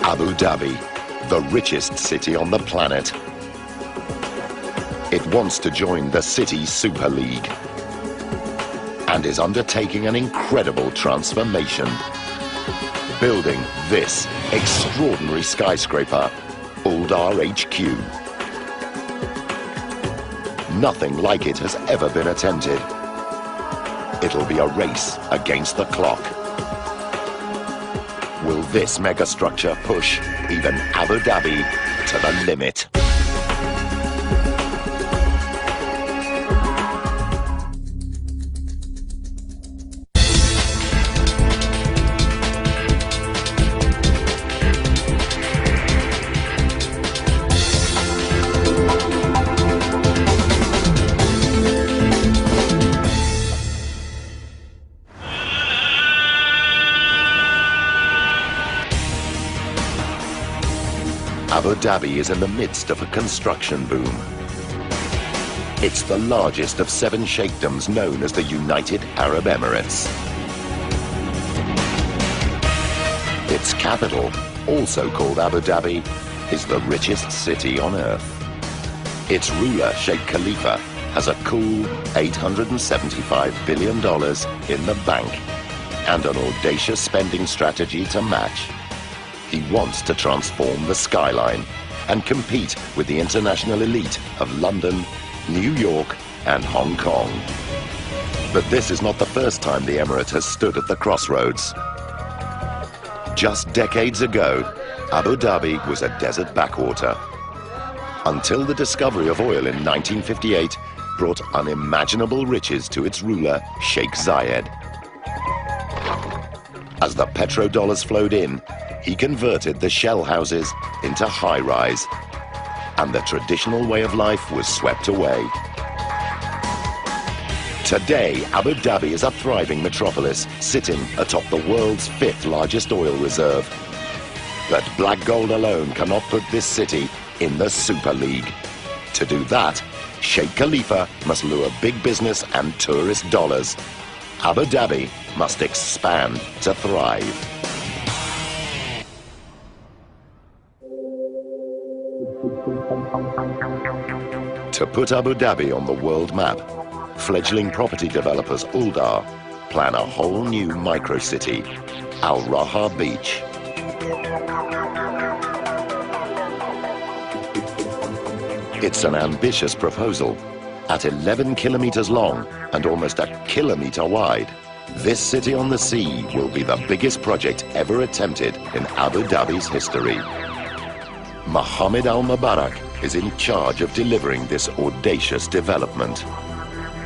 Abu Dhabi, the richest city on the planet. It wants to join the City Super League and is undertaking an incredible transformation, building this extraordinary skyscraper, Aldar HQ. Nothing like it has ever been attempted. It'll be a race against the clock. Will this megastructure push even Abu Dhabi to the limit? Abu Dhabi is in the midst of a construction boom. It's the largest of 7 sheikdoms known as the United Arab Emirates. Its capital, also called Abu Dhabi, is the richest city on earth. Its ruler, Sheikh Khalifa, has a cool $875 billion in the bank and an audacious spending strategy to match. He wants to transform the skyline and compete with the international elite of London, New York, and Hong Kong. But this is not the first time the Emirate has stood at the crossroads. Just decades ago, Abu Dhabi was a desert backwater, until the discovery of oil in 1958 brought unimaginable riches to its ruler, Sheikh Zayed. As the petrodollars flowed in, he converted the shell houses into high-rise, and the traditional way of life was swept away. Today, Abu Dhabi is a thriving metropolis, sitting atop the world's 5th largest oil reserve. But black gold alone cannot put this city in the Super League. To do that, Sheikh Khalifa must lure big business and tourist dollars. Abu Dhabi must expand to thrive. To put Abu Dhabi on the world map, fledgling property developers Aldar plan a whole new micro-city, Al Raha Beach. It's an ambitious proposal. At 11 kilometers long and almost a kilometer wide, this city on the sea will be the biggest project ever attempted in Abu Dhabi's history. Mohammed Al Mubarak is in charge of delivering this audacious development.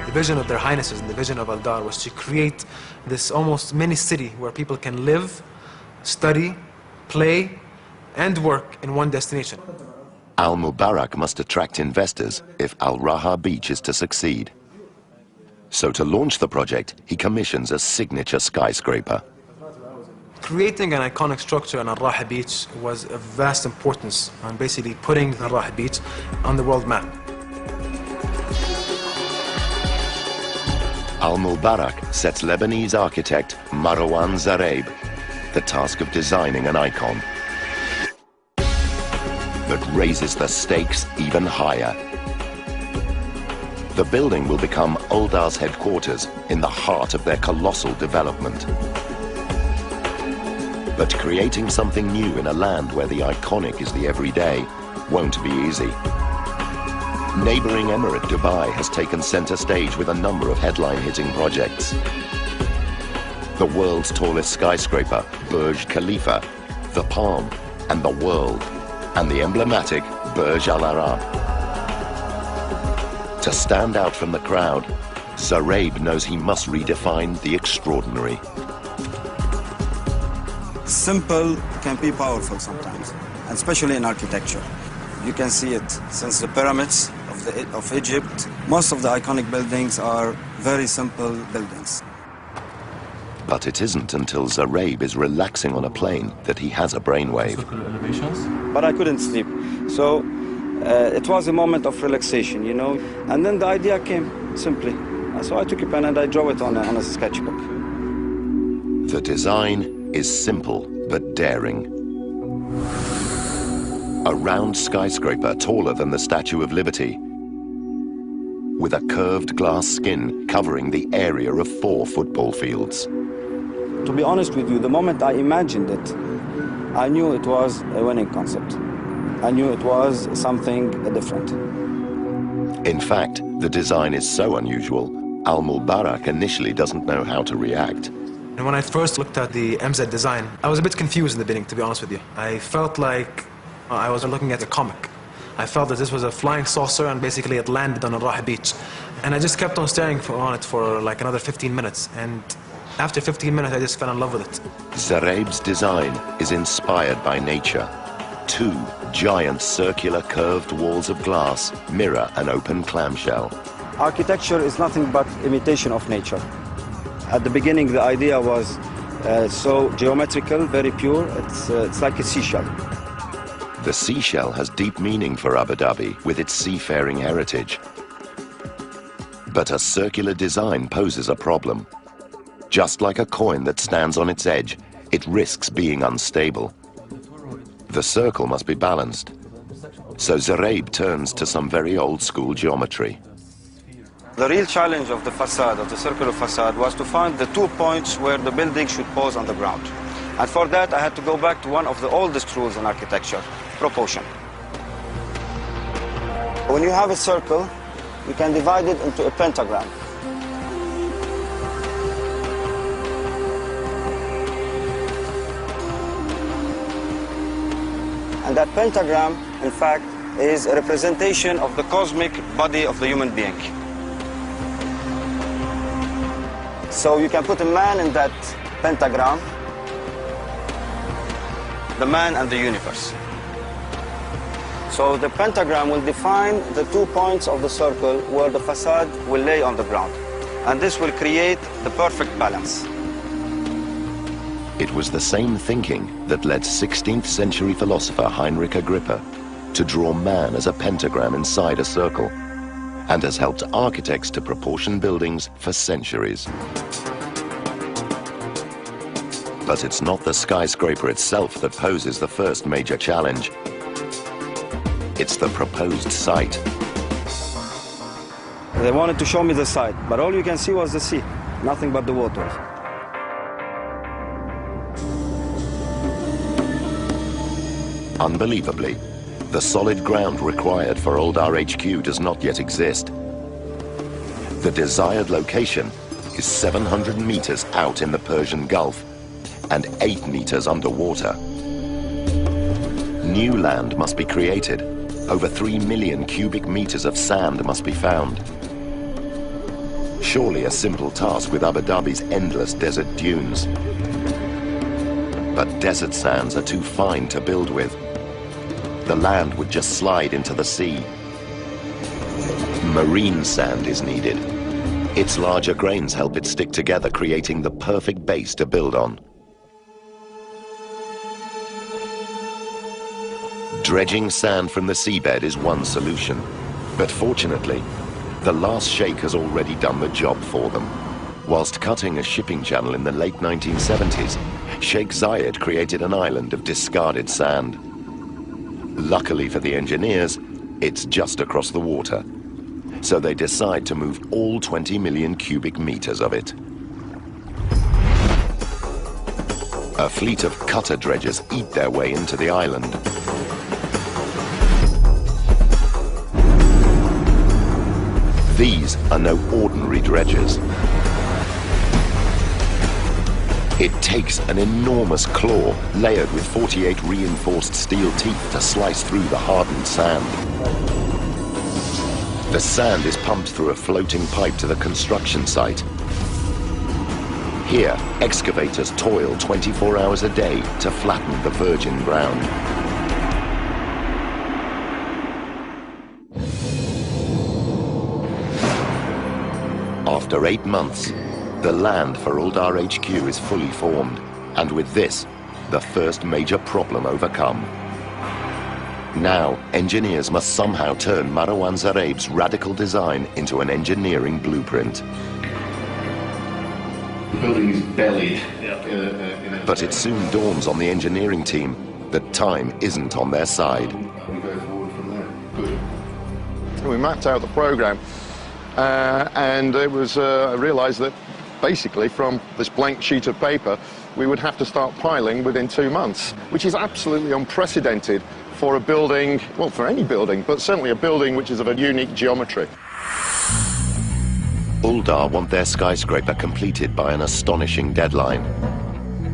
The vision of their highnesses and the vision of Aldar was to create this almost mini city where people can live, study, play, and work in one destination. Al Mubarak must attract investors if Al Raha Beach is to succeed. So to launch the project, he commissions a signature skyscraper. Creating an iconic structure on Al Raha Beach was of vast importance on basically putting Al Raha Beach on the world map. Al Mubarak sets Lebanese architect Marwan Zareib the task of designing an icon that raises the stakes even higher. The building will become Aldar's headquarters in the heart of their colossal development. But creating something new in a land where the iconic is the everyday won't be easy. Neighboring Emirate Dubai has taken center stage with a number of headline-hitting projects. The world's tallest skyscraper, Burj Khalifa, the Palm, and the World, and the emblematic Burj Al Arab. To stand out from the crowd, Zareib knows he must redefine the extraordinary. Simple can be powerful sometimes, and especially in architecture. You can see it since the pyramids of Egypt. Most of the iconic buildings are very simple buildings. But it isn't until Zareib is relaxing on a plane that he has a brainwave. But I couldn't sleep, so it was a moment of relaxation, you know. And then the idea came simply. So I took a pen and I drew it on a sketchbook. The design is simple but daring. A round skyscraper taller than the Statue of Liberty, with a curved glass skin covering the area of 4 football fields. To be honest with you, the moment I imagined it, I knew it was a winning concept. I knew it was something different. In fact, the design is so unusual, Al-Mubarak initially doesn't know how to react. And when I first looked at the MZ design, I was a bit confused in the beginning, to be honest with you. I felt like I was looking at a comic. I felt that this was a flying saucer and basically it landed on Al-Rah beach. And I just kept on staring on it for like another 15 minutes. And after 15 minutes, I just fell in love with it. Zareeb's design is inspired by nature. 2 giant circular curved walls of glass mirror an open clamshell. Architecture is nothing but imitation of nature. At the beginning, the idea was so geometrical, very pure. It's like a seashell. The seashell has deep meaning for Abu Dhabi with its seafaring heritage. But a circular design poses a problem. Just like a coin that stands on its edge, it risks being unstable. The circle must be balanced. So Zareeb turns to some very old-school geometry. The real challenge of the facade, of the circular facade, was to find the 2 points where the building should pose on the ground. And for that, I had to go back to one of the oldest rules in architecture, proportion. When you have a circle, you can divide it into a pentagram. And that pentagram, in fact, is a representation of the cosmic body of the human being. So you can put a man in that pentagram, the man and the universe. So the pentagram will define the 2 points of the circle where the facade will lay on the ground. And this will create the perfect balance. It was the same thinking that led 16th century philosopher Heinrich Agrippa to draw man as a pentagram inside a circle, and has helped architects to proportion buildings for centuries. But it's not the skyscraper itself that poses the first major challenge. It's the proposed site. They wanted to show me the site, but all you can see was the sea, nothing but the water. Unbelievably, the solid ground required for Old RHQ does not yet exist. The desired location is 700 meters out in the Persian Gulf and 8 meters underwater. New land must be created. Over 3 million cubic meters of sand must be found. Surely a simple task with Abu Dhabi's endless desert dunes. But desert sands are too fine to build with. The land would just slide into the sea. Marine sand is needed. Its larger grains help it stick together, creating the perfect base to build on. Dredging sand from the seabed is one solution, but fortunately, the last sheikh has already done the job for them. Whilst cutting a shipping channel in the late 1970s, Sheikh Zayed created an island of discarded sand. Luckily for the engineers, it's just across the water, so they decide to move all 20 million cubic meters of it. A fleet of cutter dredgers eat their way into the island. These are no ordinary dredgers. It takes an enormous claw layered with 48 reinforced steel teeth to slice through the hardened sand. The sand is pumped through a floating pipe to the construction site. Here, excavators toil 24 hours a day to flatten the virgin ground. After 8 months, the land for Old RHQ is fully formed, and with this, the first major problem overcome. Now, engineers must somehow turn Marwan Zareeb's radical design into an engineering blueprint. The building is bellied. But it soon dawns on the engineering team that time isn't on their side. We mapped out the program and it was, I realized that basically from this blank sheet of paper we would have to start piling within 2 months, which is absolutely unprecedented for a building, well, for any building, but certainly a building which is of a unique geometry. Uldar want their skyscraper completed by an astonishing deadline.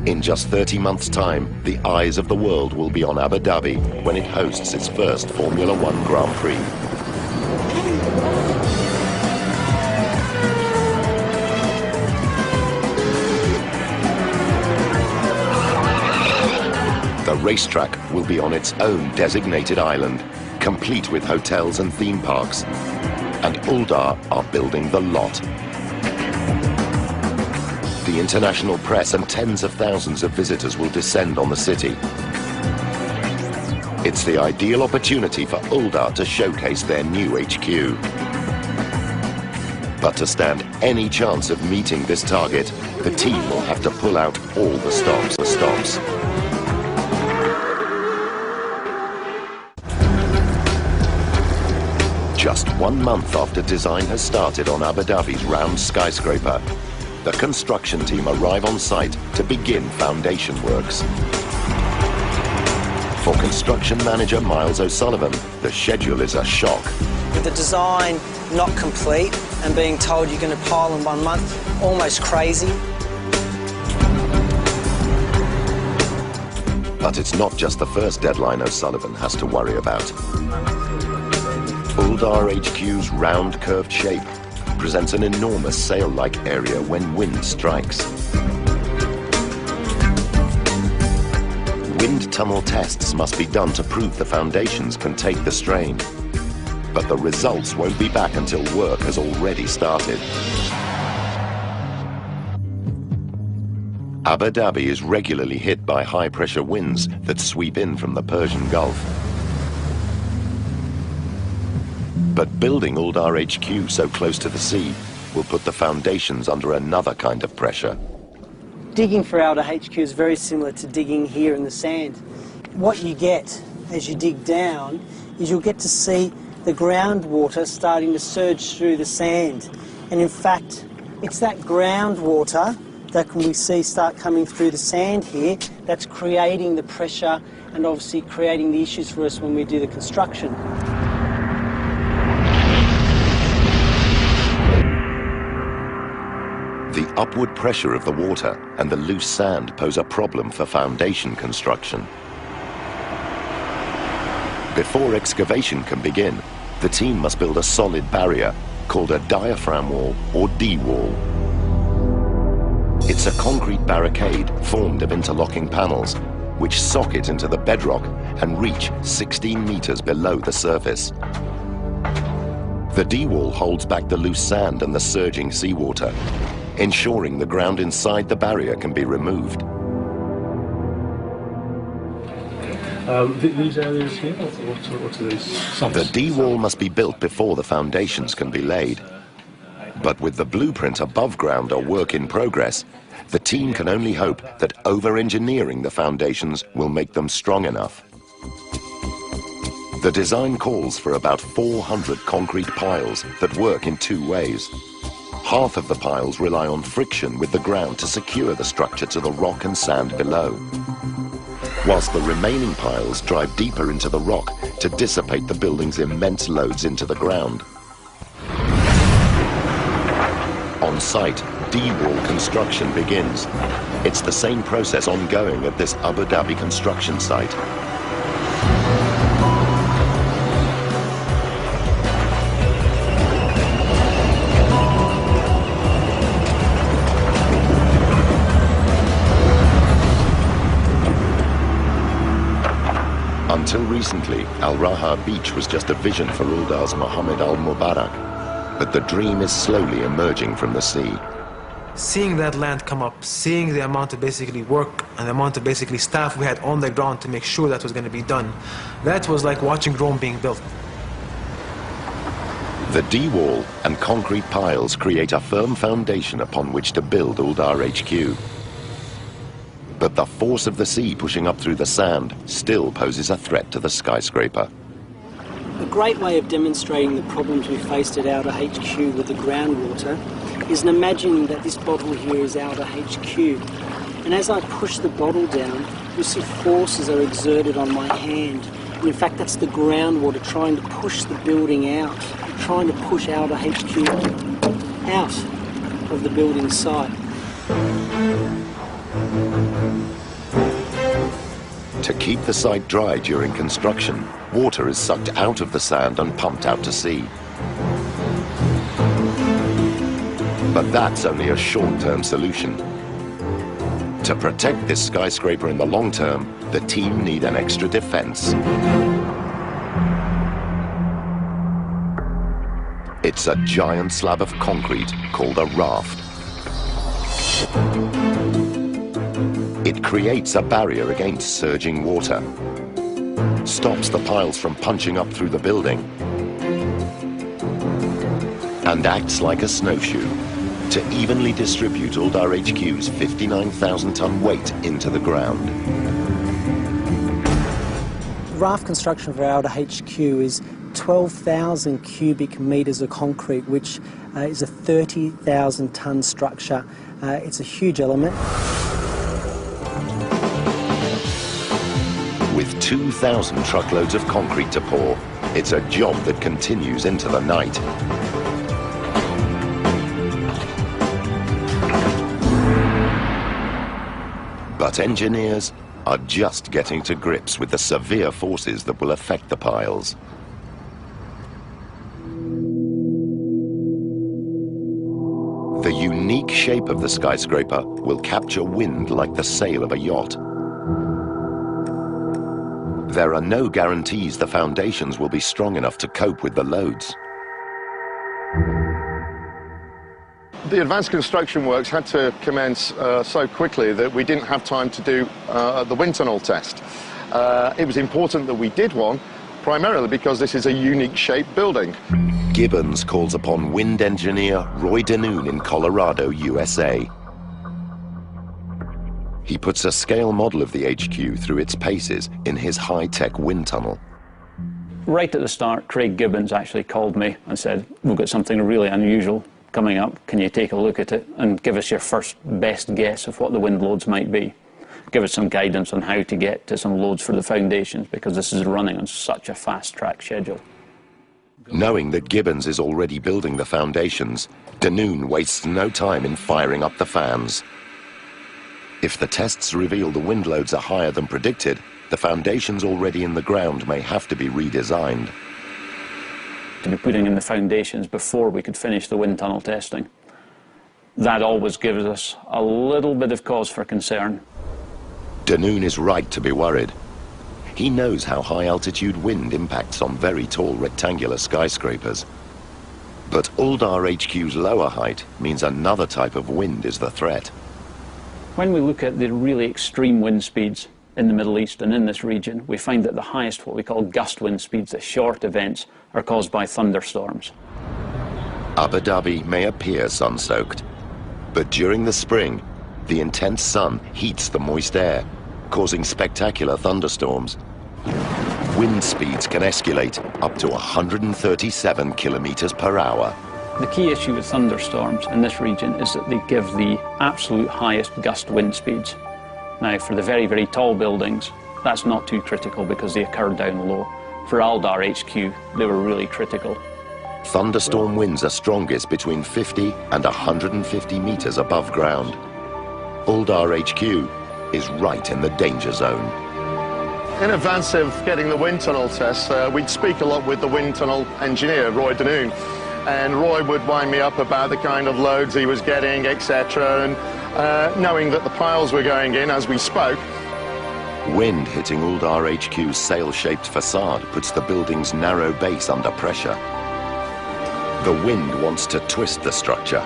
In just 30 months' time, the eyes of the world will be on Abu Dhabi when it hosts its first Formula One Grand Prix. The racetrack will be on its own designated island, complete with hotels and theme parks. And Uldar are building the lot. The international press and tens of thousands of visitors will descend on the city. It's the ideal opportunity for Uldar to showcase their new HQ. But to stand any chance of meeting this target, the team will have to pull out all the stops. Just 1 month after design has started on Abu Dhabi's round skyscraper, the construction team arrive on site to begin foundation works. For construction manager Miles O'Sullivan, the schedule is a shock. With the design not complete and being told you're going to pile in 1 month, almost crazy. But it's not just the first deadline O'Sullivan has to worry about. Uldar HQ's round curved shape presents an enormous sail-like area when wind strikes. Wind tunnel tests must be done to prove the foundations can take the strain. But the results won't be back until work has already started. Abu Dhabi is regularly hit by high-pressure winds that sweep in from the Persian Gulf. But building Uldar HQ so close to the sea will put the foundations under another kind of pressure. Digging for Uldar HQ is very similar to digging here in the sand. What you get as you dig down is you'll get to see the groundwater starting to surge through the sand. And in fact, it's that groundwater that we see start coming through the sand here that's creating the pressure and obviously creating the issues for us when we do the construction. The upward pressure of the water and the loose sand pose a problem for foundation construction. Before excavation can begin, the team must build a solid barrier called a diaphragm wall or D-wall. It's a concrete barricade formed of interlocking panels which socket into the bedrock and reach 16 meters below the surface. The D-wall holds back the loose sand and the surging seawater, ensuring the ground inside the barrier can be removed. These areas here, what are these? The D-wall must be built before the foundations can be laid. But with the blueprint above ground or work in progress, the team can only hope that over-engineering the foundations will make them strong enough. The design calls for about 400 concrete piles that work in 2 ways. Half of the piles rely on friction with the ground to secure the structure to the rock and sand below, whilst the remaining piles drive deeper into the rock to dissipate the building's immense loads into the ground. On site, D-wall construction begins. It's the same process ongoing at this Abu Dhabi construction site. Until recently, Al Raha Beach was just a vision for Uldar's Mohammed Al Mubarak, but the dream is slowly emerging from the sea. Seeing that land come up, seeing the amount of basically work and the amount of basically staff we had on the ground to make sure that was going to be done, that was like watching Rome being built. The D-wall and concrete piles create a firm foundation upon which to build Uldar HQ. But the force of the sea pushing up through the sand still poses a threat to the skyscraper. A great way of demonstrating the problems we faced at Outer HQ with the groundwater is in imagining that this bottle here is Outer HQ. And as I push the bottle down, you see forces are exerted on my hand. And in fact, that's the groundwater trying to push the building out, trying to push Outer HQ out of the building site. To keep the site dry during construction, water is sucked out of the sand and pumped out to sea. But that's only a short-term solution. To protect this skyscraper in the long term, the team need an extra defense. It's a giant slab of concrete called a raft. It creates a barrier against surging water, stops the piles from punching up through the building, and acts like a snowshoe to evenly distribute Uldar HQ's 59,000-ton weight into the ground. Raft construction for Outer HQ is 12,000 cubic metres of concrete, which is a 30,000-ton structure. It's a huge element. With 2,000 truckloads of concrete to pour, it's a job that continues into the night. But engineers are just getting to grips with the severe forces that will affect the piles. The unique shape of the skyscraper will capture wind like the sail of a yacht. There are no guarantees the foundations will be strong enough to cope with the loads. The advanced construction works had to commence so quickly that we didn't have time to do the wind tunnel test. It was important that we did one, primarily because this is a unique shaped building. Gibbons calls upon wind engineer Roy Danoon in Colorado, USA. He puts a scale model of the HQ through its paces in his high-tech wind tunnel. Right at the start, Craig Gibbons actually called me and said, "We've got something really unusual coming up. Can you take a look at it and give us your first best guess of what the wind loads might be? Give us some guidance on how to get to some loads for the foundations, because this is running on such a fast-track schedule." Knowing that Gibbons is already building the foundations, Danoon wastes no time in firing up the fans. If the tests reveal the wind loads are higher than predicted, the foundations already in the ground may have to be redesigned. To be putting in the foundations before we could finish the wind tunnel testing, that always gives us a little bit of cause for concern. Danoon is right to be worried. He knows how high-altitude wind impacts on very tall rectangular skyscrapers. But Uldar HQ's lower height means another type of wind is the threat. When we look at the really extreme wind speeds in the Middle East and in this region, we find that the highest, what we call gust wind speeds, the short events, are caused by thunderstorms. Abu Dhabi may appear sun-soaked, but during the spring, the intense sun heats the moist air, causing spectacular thunderstorms. Wind speeds can escalate up to 137 kilometers per hour. The key issue with thunderstorms in this region is that they give the absolute highest gust wind speeds. Now, for the very, very tall buildings, that's not too critical because they occur down low. For Uldar HQ, they were really critical. Thunderstorm winds are strongest between 50 and 150 meters above ground. Uldar HQ is right in the danger zone. In advance of getting the wind tunnel test, we'd speak a lot with the wind tunnel engineer, Roy Danoon. And Roy would wind me up about the kind of loads he was getting, etc. And knowing that the piles were going in as we spoke. Wind hitting Uldar HQ's sail-shaped facade puts the building's narrow base under pressure. The wind wants to twist the structure.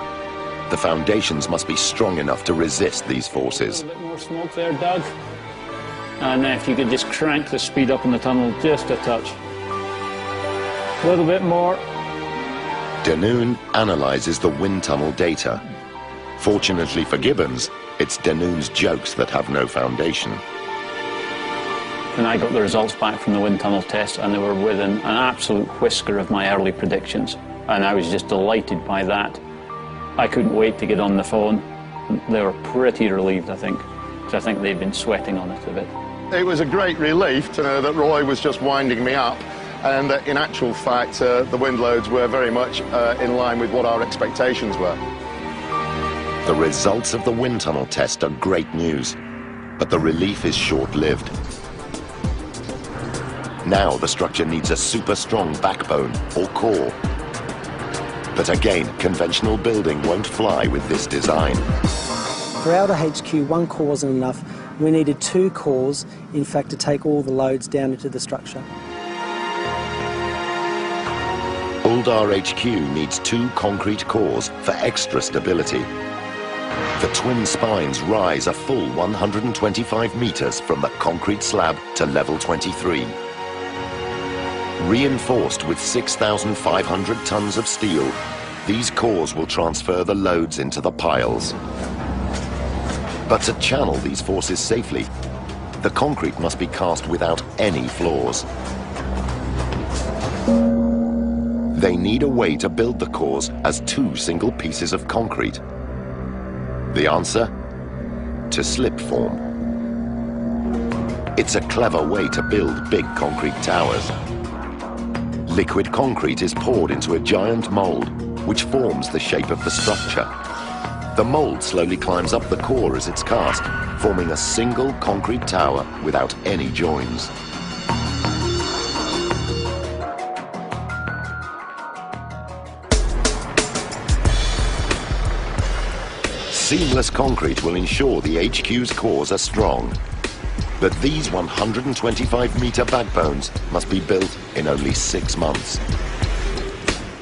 The foundations must be strong enough to resist these forces. A little bit more smoke there, Doug. And if you could just crank the speed up in the tunnel just a touch. A little bit more. Danoon analyzes the wind tunnel data. Fortunately for Gibbons, It's Denoon's jokes that have no foundation. And I got the results back from the wind tunnel test, and they were within an absolute whisker of my early predictions. And I was just delighted by that. I couldn't wait to get on the phone. They were pretty relieved, I think, because I think they'd been sweating on it a bit. It was a great relief to know that Roy was just winding me up, and that in actual fact the wind loads were very much in line with what our expectations were. The results of the wind tunnel test are great news, but the relief is short-lived. Now the structure needs a super strong backbone or core. But again, conventional building won't fly with this design. For Alder HQ, one core wasn't enough. We needed 2 cores, in fact, to take all the loads down into the structure. Uldar HQ needs 2 concrete cores for extra stability. The twin spines rise a full 125 meters from the concrete slab to level 23. Reinforced with 6,500 tons of steel, these cores will transfer the loads into the piles. But to channel these forces safely, the concrete must be cast without any flaws. They need a way to build the cores as 2 single pieces of concrete. The answer? To slip form. It's a clever way to build big concrete towers. Liquid concrete is poured into a giant mold, which forms the shape of the structure. The mold slowly climbs up the core as it's cast, forming a single concrete tower without any joins. Seamless concrete will ensure the HQ's cores are strong. But these 125-meter backbones must be built in only 6 months.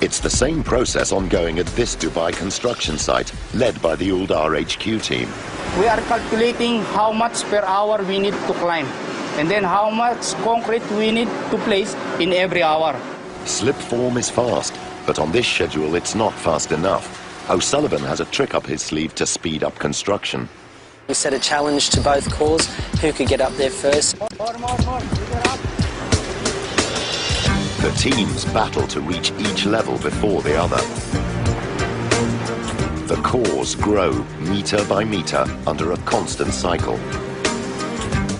It's the same process ongoing at this Dubai construction site, led by the Uldar HQ team. We are calculating how much per hour we need to climb, and then how much concrete we need to place in every hour. Slip form is fast, but on this schedule it's not fast enough. O'Sullivan has a trick up his sleeve to speed up construction. We set a challenge to both cores, who could get up there first. The teams battle to reach each level before the other. The cores grow meter by meter under a constant cycle.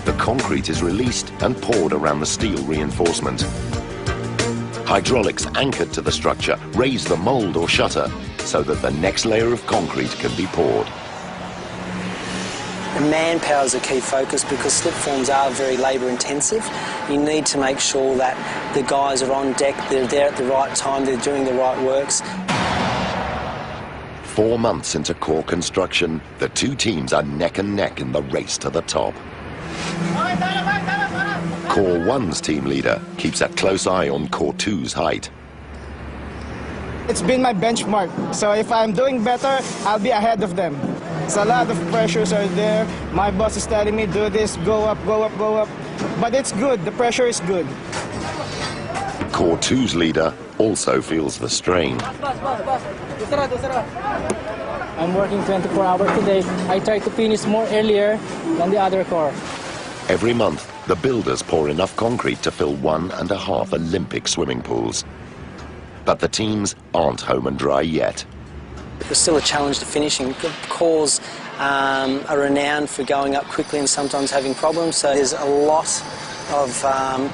The concrete is released and poured around the steel reinforcement. Hydraulics anchored to the structure raise the mold or shutter so that the next layer of concrete can be poured. Manpower is a key focus because slip forms are very labour intensive. You need to make sure that the guys are on deck, they're there at the right time, they're doing the right works. 4 months into core construction, the 2 teams are neck and neck in the race to the top. Core 1's team leader keeps a close eye on Core 2's height. It's been my benchmark, so if I'm doing better, I'll be ahead of them. So a lot of pressures are there. My boss is telling me, do this, go up, go up, go up. But it's good, the pressure is good. Core 2's leader also feels the strain. I'm working 24 hours today. I try to finish more earlier than the other core. Every month, the builders pour enough concrete to fill 1.5 Olympic swimming pools. But the teams aren't home and dry yet. There's still a challenge to finishing. Cores are renowned for going up quickly and sometimes having problems, so there's a lot of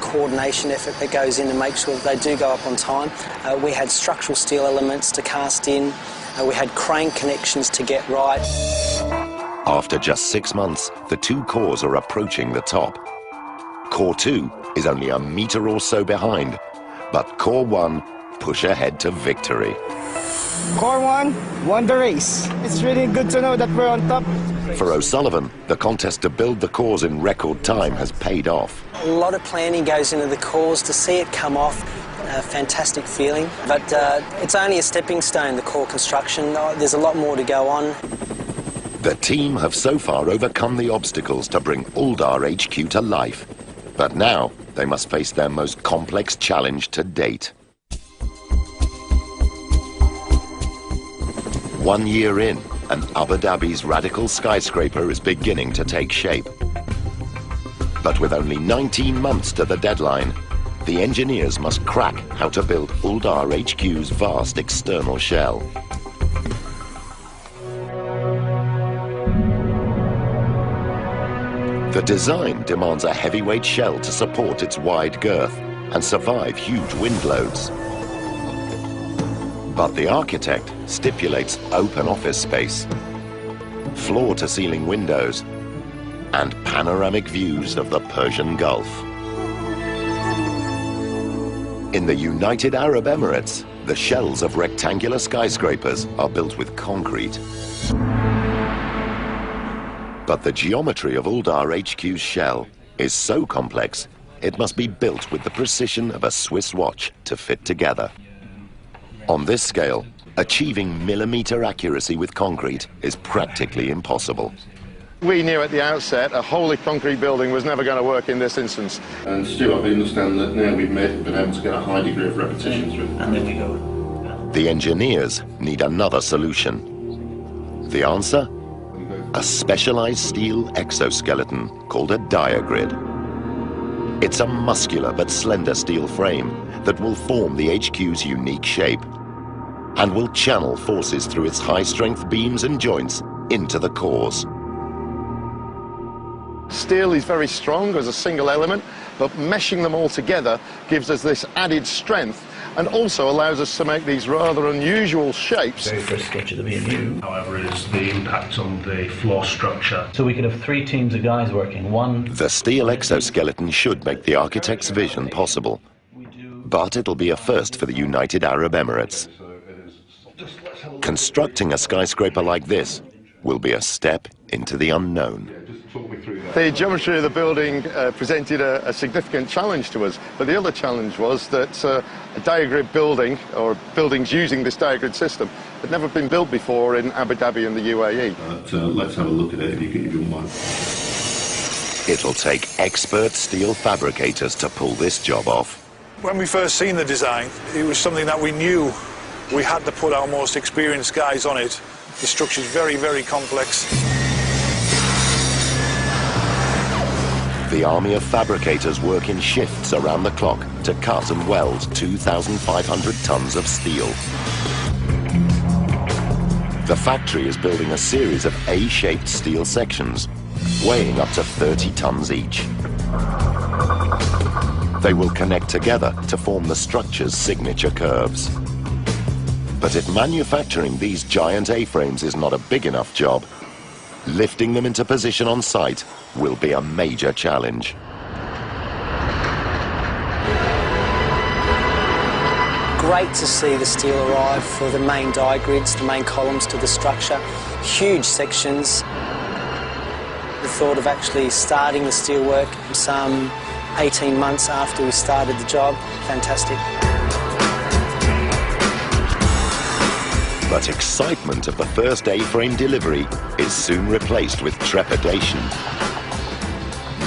coordination effort that goes in to make sure that they do go up on time. We had structural steel elements to cast in. We had crane connections to get right. After just 6 months, the 2 cores are approaching the top. Core 2 is only a meter or so behind, but Core 1 push ahead to victory. Core 1 won the race. It's really good to know that we're on top. For O'Sullivan, the contest to build the cores in record time has paid off. A lot of planning goes into the cores. To see it come off, a fantastic feeling. But it's only a stepping stone, the core construction. There's a lot more to go on. The team have so far overcome the obstacles to bring Uldar HQ to life. But now they must face their most complex challenge to date. 1 year in, and Abu Dhabi's radical skyscraper is beginning to take shape. But with only 19 months to the deadline, the engineers must crack how to build Uldar HQ's vast external shell. The design demands a heavyweight shell to support its wide girth and survive huge wind loads. But the architect stipulates open office space, floor-to-ceiling windows, and panoramic views of the Persian Gulf. In the United Arab Emirates, the shells of rectangular skyscrapers are built with concrete. But the geometry of Uldar HQ's shell is so complex, it must be built with the precision of a Swiss watch to fit together. On this scale, achieving millimeter accuracy with concrete is practically impossible. We knew at the outset a wholly concrete building was never going to work in this instance. And Stuart, I understand that now we've been able to get a high degree of repetition through. And there we go. The engineers need another solution. The answer? A specialized steel exoskeleton called a diagrid. It's a muscular but slender steel frame that will form the HQ's unique shape and will channel forces through its high-strength beams and joints into the cores. Steel is very strong as a single element, but meshing them all together gives us this added strength and also allows us to make these rather unusual shapes. Very first sketch of the VMU, however, is the impact on the floor structure. So we could have 3 teams of guys working. The steel exoskeleton should make the architect's vision possible, but it'll be a first for the United Arab Emirates. Constructing a skyscraper like this will be a step into the unknown. The geometry of the building presented a significant challenge to us, but the other challenge was that a diagrid building, or buildings using this diagrid system, had never been built before in Abu Dhabi and the UAE. Let's have a look at it if you don't mind. It'll take expert steel fabricators to pull this job off. When we first seen the design, it was something that we knew we had to put our most experienced guys on it. The structure's very, very complex. The army of fabricators work in shifts around the clock to cut and weld 2,500 tons of steel. The factory is building a series of A-shaped steel sections, weighing up to 30 tons each. They will connect together to form the structure's signature curves. But if manufacturing these giant A-frames is not a big enough job, lifting them into position on site will be a major challenge. Great to see the steel arrive for the main diagrids, the main columns to the structure. Huge sections. The thought of actually starting the steelwork some 18 months after we started the job, fantastic. But excitement of the first A-frame delivery is soon replaced with trepidation.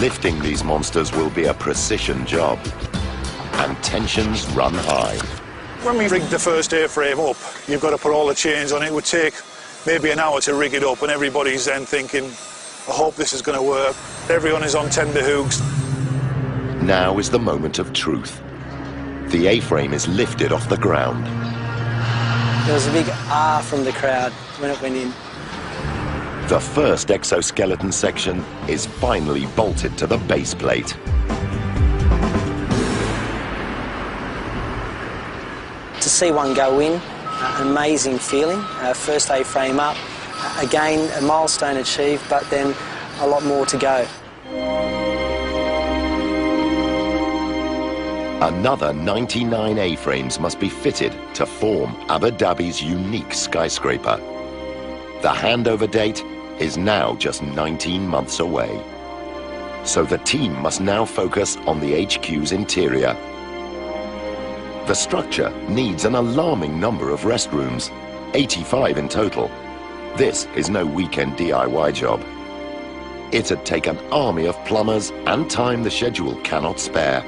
Lifting these monsters will be a precision job, and tensions run high. When we rigged the first A-frame up, you've got to put all the chains on it. It would take maybe an hour to rig it up, and everybody's then thinking, I hope this is going to work. Everyone is on tender hooks. Now is the moment of truth. The A-frame is lifted off the ground. There was a big ah from the crowd when it went in. The first exoskeleton section is finally bolted to the base plate. To see one go in, an amazing feeling. First A-frame up. Again, a milestone achieved, but then a lot more to go. Another 99 A-frames must be fitted to form Abu Dhabi's unique skyscraper. The handover date is now just 19 months away. So the team must now focus on the HQ's interior. The structure needs an alarming number of restrooms, 85 in total. This is no weekend DIY job. It'd take an army of plumbers and time the schedule cannot spare.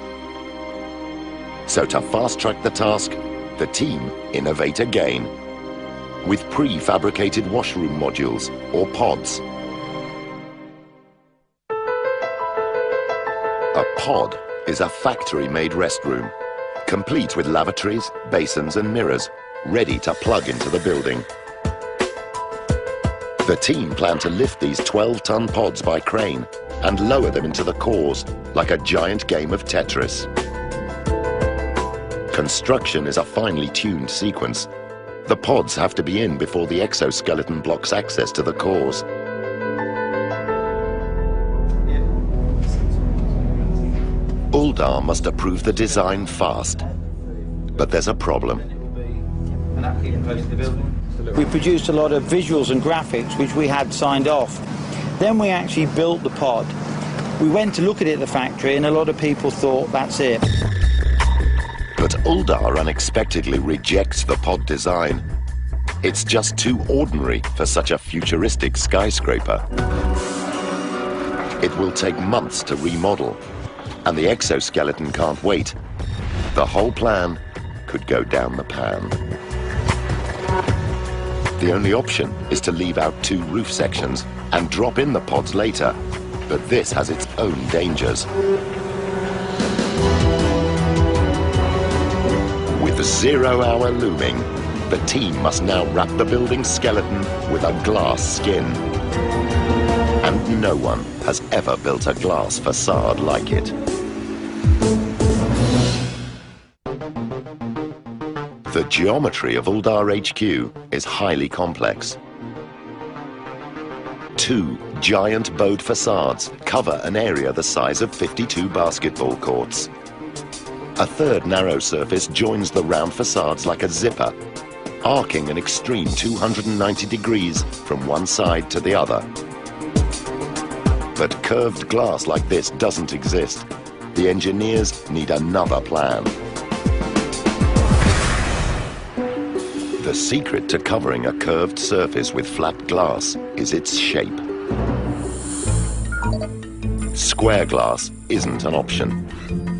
So to fast-track the task, the team innovate again. with prefabricated washroom modules or pods. A pod is a factory-made restroom, complete with lavatories, basins and mirrors, ready to plug into the building. The team plan to lift these 12-ton pods by crane and lower them into the cores like a giant game of Tetris. Construction is a finely tuned sequence. The pods have to be in before the exoskeleton blocks access to the cores. Uldar must approve the design fast, but there's a problem. We produced a lot of visuals and graphics which we had signed off. Then we actually built the pod. We went to look at it at the factory and a lot of people thought that's it. But Uldar unexpectedly rejects the pod design. It's just too ordinary for such a futuristic skyscraper. It will take months to remodel, and the exoskeleton can't wait. The whole plan could go down the pan. The only option is to leave out 2 roof sections and drop in the pods later, but this has its own dangers. With 0 hour looming, the team must now wrap the building's skeleton with a glass skin. And no one has ever built a glass facade like it. The geometry of Uldar HQ is highly complex. 2 giant bowed facades cover an area the size of 52 basketball courts. A third narrow surface joins the round facades like a zipper, arcing an extreme 290 degrees from one side to the other. But curved glass like this doesn't exist. The engineers need another plan. The secret to covering a curved surface with flat glass is its shape. Square glass isn't an option.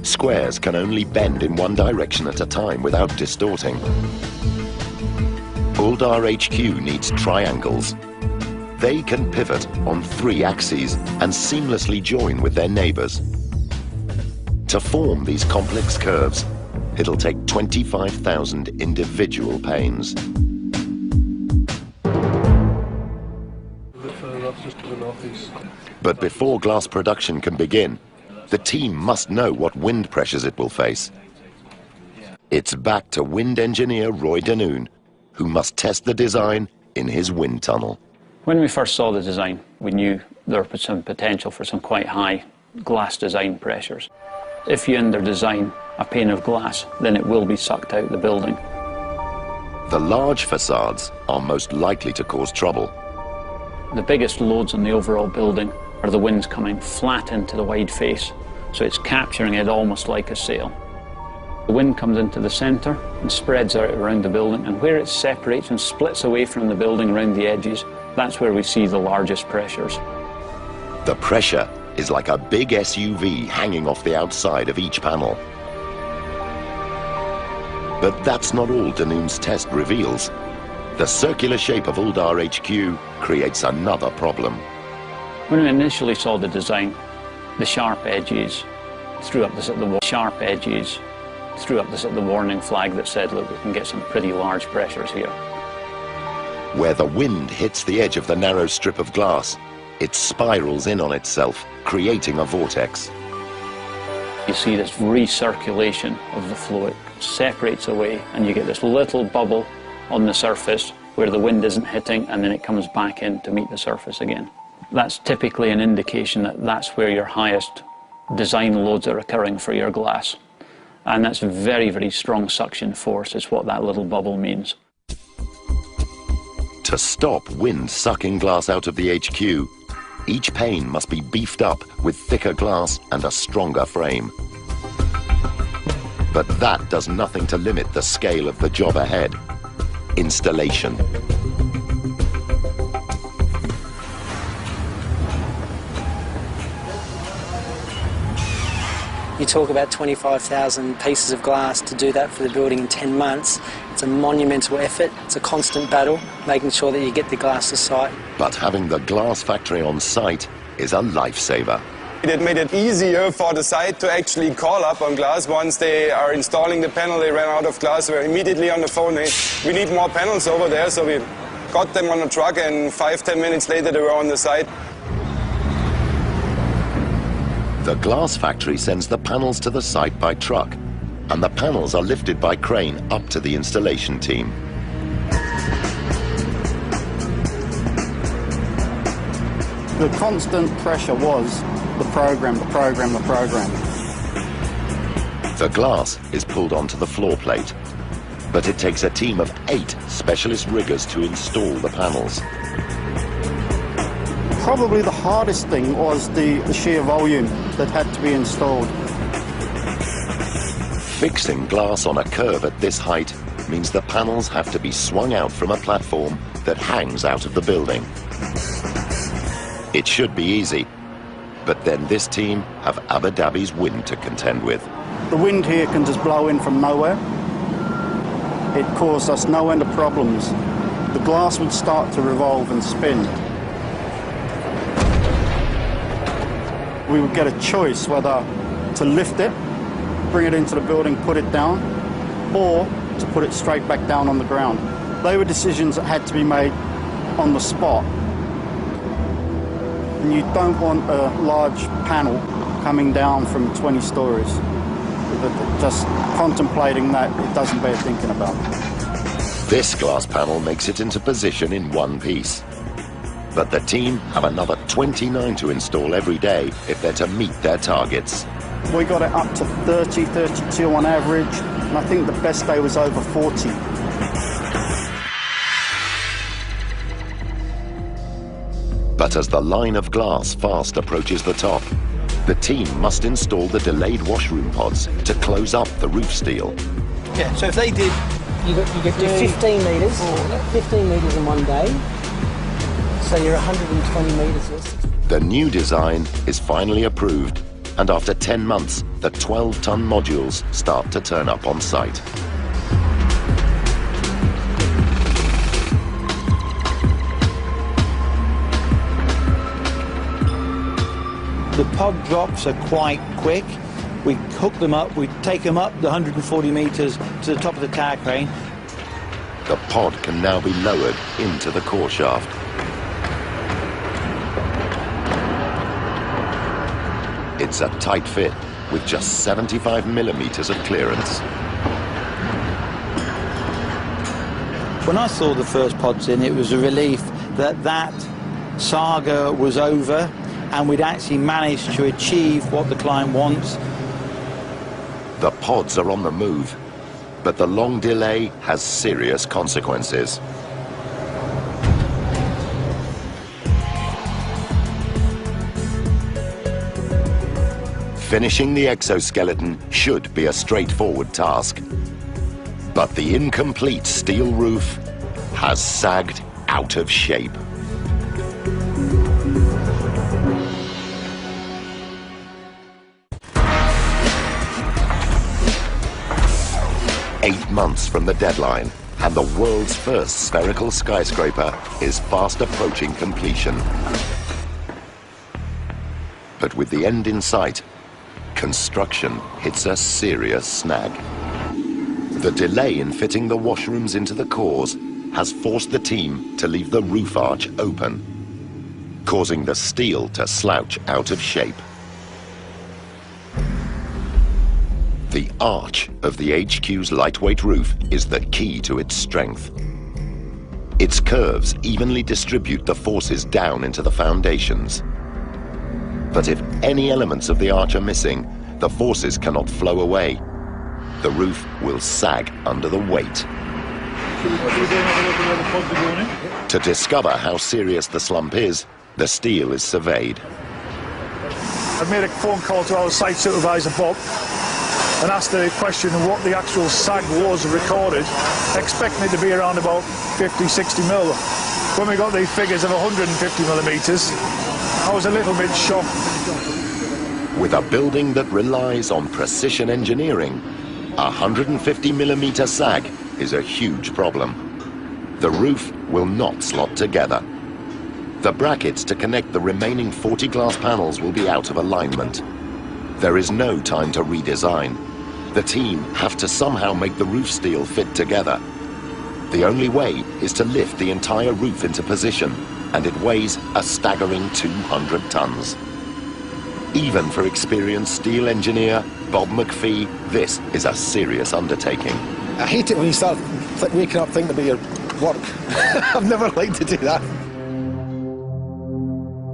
Squares can only bend in one direction at a time without distorting. Uldar HQ needs triangles. They can pivot on 3 axes and seamlessly join with their neighbors. To form these complex curves, it'll take 25,000 individual panes. But before glass production can begin, the team must know what wind pressures it will face. It's back to wind engineer Roy Danoon, who must test the design in his wind tunnel. When we first saw the design, we knew there was some potential for some quite high glass design pressures. If you under-design a pane of glass, then it will be sucked out the building. The large facades are most likely to cause trouble. The biggest loads on the overall building are the winds coming flat into the wide face, so it's capturing it almost like a sail. The wind comes into the centre and spreads out around the building, and where it separates and splits away from the building around the edges, that's where we see the largest pressures. The pressure is like a big SUV hanging off the outside of each panel. But that's not all Danoon's test reveals. The circular shape of Uldar HQ creates another problem. When we initially saw the design, the sharp edges threw up this at the warning flag that said, look, we can get some pretty large pressures here. Where the wind hits the edge of the narrow strip of glass, it spirals in on itself, creating a vortex. You see this recirculation of the flow. It separates away, and you get this little bubble on the surface where the wind isn't hitting, and then it comes back in to meet the surface again. That's typically an indication that that's where your highest design loads are occurring for your glass. And that's very, very strong suction force is what that little bubble means. To stop wind sucking glass out of the HQ, each pane must be beefed up with thicker glass and a stronger frame. But that does nothing to limit the scale of the job ahead: installation. You talk about 25,000 pieces of glass. To do that for the building in 10 months, it's a monumental effort. It's a constant battle, making sure that you get the glass to site. But having the glass factory on site is a lifesaver. It made it easier for the site to actually call up on glass. Once they are installing the panel, they ran out of glass, we're immediately on the phone, hey, we need more panels over there, so we got them on a truck, and 5-10 minutes later they were on the site. The glass factory sends the panels to the site by truck, and the panels are lifted by crane up to the installation team. The constant pressure was the program. The glass is pulled onto the floor plate, but it takes a team of 8 specialist riggers to install the panels. Probably the hardest thing was the sheer volume that had to be installed. Fixing glass on a curve at this height means the panels have to be swung out from a platform that hangs out of the building. It should be easy, but then this team have Abu Dhabi's wind to contend with. The wind here can just blow in from nowhere. It caused us no end of problems. The glass would start to revolve and spin. We would get a choice whether to lift it, bring it into the building, put it down, or to put it straight back down on the ground. They were decisions that had to be made on the spot. And you don't want a large panel coming down from 20 stories. Just contemplating that, it doesn't bear thinking about. This glass panel makes it into position in one piece. But the team have another 29 to install every day if they're to meet their targets. We got it up to 30, 32 on average, and I think the best day was over 40. But as the line of glass fast approaches the top, the team must install the delayed washroom pods to close up the roof steel. Yeah, so if they did... You could do 15 metres, 15 metres in one day, so you're 120 metres. The new design is finally approved, and after 10 months, the 12-ton modules start to turn up on site. The pod drops are quite quick. We hook them up, we take them up the 140 metres to the top of the tower crane. The pod can now be lowered into the core shaft. It's a tight fit with just 75 millimetres of clearance. When I saw the first pods in, it was a relief that that saga was over and we'd actually managed to achieve what the client wants. The pods are on the move, but the long delay has serious consequences. Finishing the exoskeleton should be a straightforward task, but the incomplete steel roof has sagged out of shape. Eight months from the deadline, and the world's first spherical skyscraper is fast approaching completion. But with the end in sight, construction hits a serious snag. The delay in fitting the washrooms into the cores has forced the team to leave the roof arch open, causing the steel to slouch out of shape. The arch of the HQ's lightweight roof is the key to its strength. Its curves evenly distribute the forces down into the foundations. But if any elements of the arch are missing, the forces cannot flow away. The roof will sag under the weight. To discover how serious the slump is, the steel is surveyed. I've made a phone call to our site supervisor, Bob, and asked the question of what the actual sag was recorded, expecting it to be around about 50, 60 mil. When we got the figures of 150 millimetres, I was a little bit shocked. With a building that relies on precision engineering, a 150 millimetre sag is a huge problem. The roof will not slot together. The brackets to connect the remaining 40 glass panels will be out of alignment. There is no time to redesign. The team have to somehow make the roof steel fit together. The only way is to lift the entire roof into position, and it weighs a staggering 200 tons. Even for experienced steel engineer Bob McPhee, this is a serious undertaking. I hate it when you start waking up thinking about your work. I've never liked to do that.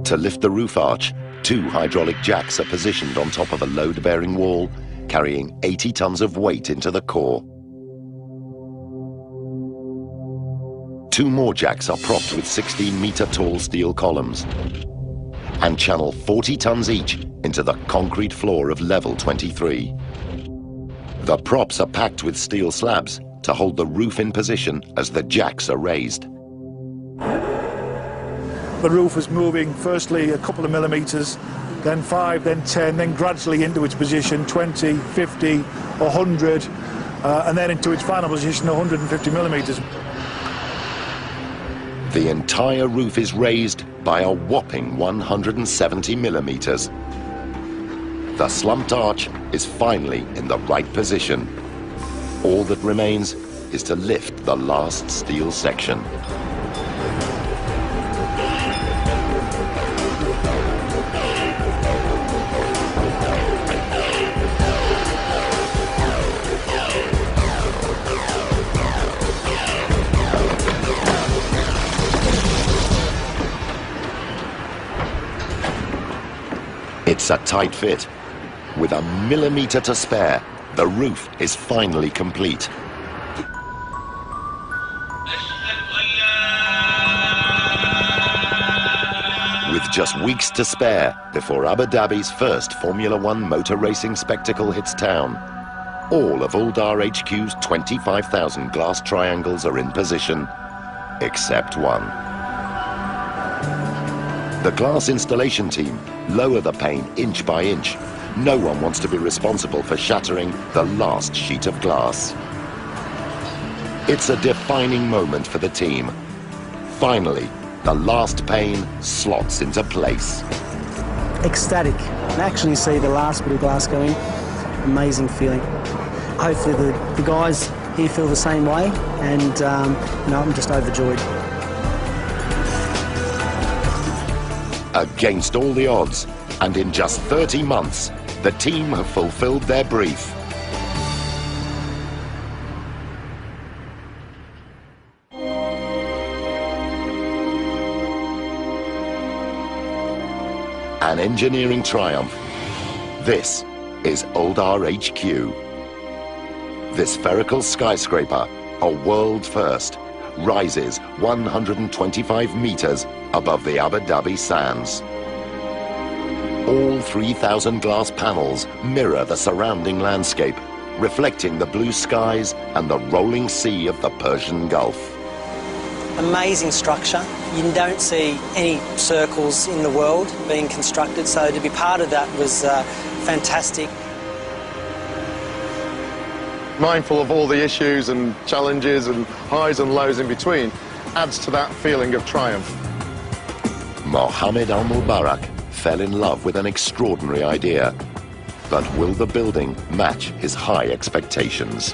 To lift the roof arch, 2 hydraulic jacks are positioned on top of a load-bearing wall, carrying 80 tons of weight into the core. 2 more jacks are propped with 16-meter-tall steel columns and channel 40 tons each into the concrete floor of level 23. The props are packed with steel slabs to hold the roof in position as the jacks are raised. The roof was moving firstly a couple of millimetres, then 5, then 10, then gradually into its position 20, 50, 100, and then into its final position 150 millimetres. The entire roof is raised by a whopping 170 millimeters. The slumped arch is finally in the right position. All that remains is to lift the last steel section. It's a tight fit. With a millimeter to spare, the roof is finally complete. With just weeks to spare before Abu Dhabi's first Formula One motor racing spectacle hits town, all of Uldar HQ's 25,000 glass triangles are in position, except one. The glass installation team lower the pane inch by inch. No one wants to be responsible for shattering the last sheet of glass. It's a defining moment for the team. Finally, the last pane slots into place. Ecstatic. Actually see the last bit of glass go in. Amazing feeling. Hopefully the guys here feel the same way, and I'm just overjoyed. Against all the odds, and in just 30 months, the team have fulfilled their brief. An engineering triumph. This is Uldar HQ. This spherical skyscraper, a world first, rises 125 meters above the Abu Dhabi sands. All 3,000 glass panels mirror the surrounding landscape, reflecting the blue skies and the rolling sea of the Persian Gulf. Amazing structure. You don't see any circles in the world being constructed, so to be part of that was fantastic. Mindful of all the issues and challenges and highs and lows in between adds to that feeling of triumph. Mohammed Al-Mubarak fell in love with an extraordinary idea. But will the building match his high expectations?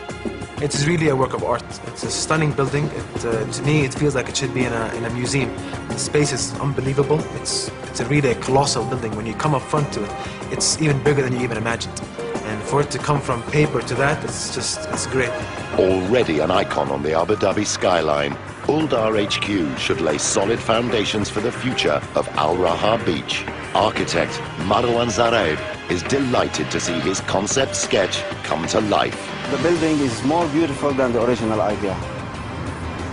It's really a work of art. It's a stunning building. To me, it feels like it should be in a museum. The space is unbelievable. It's really a colossal building. When you come up front to it, it's even bigger than you even imagined. And for it to come from paper to that, it's great. Already an icon on the Abu Dhabi skyline, Uldar HQ should lay solid foundations for the future of Al Raha Beach. Architect Marwan Zareb is delighted to see his concept sketch come to life. The building is more beautiful than the original idea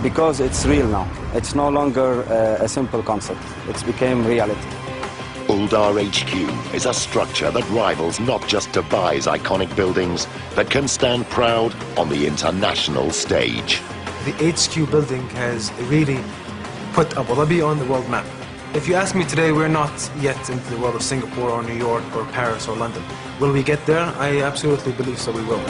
because it's real now. It's no longer a simple concept. It's became reality. Uldar HQ is a structure that rivals not just Dubai's iconic buildings, but can stand proud on the international stage. The HQ building has really put Abu Dhabi on the world map. If you ask me today, we're not yet into the world of Singapore or New York or Paris or London. Will we get there? I absolutely believe so we will.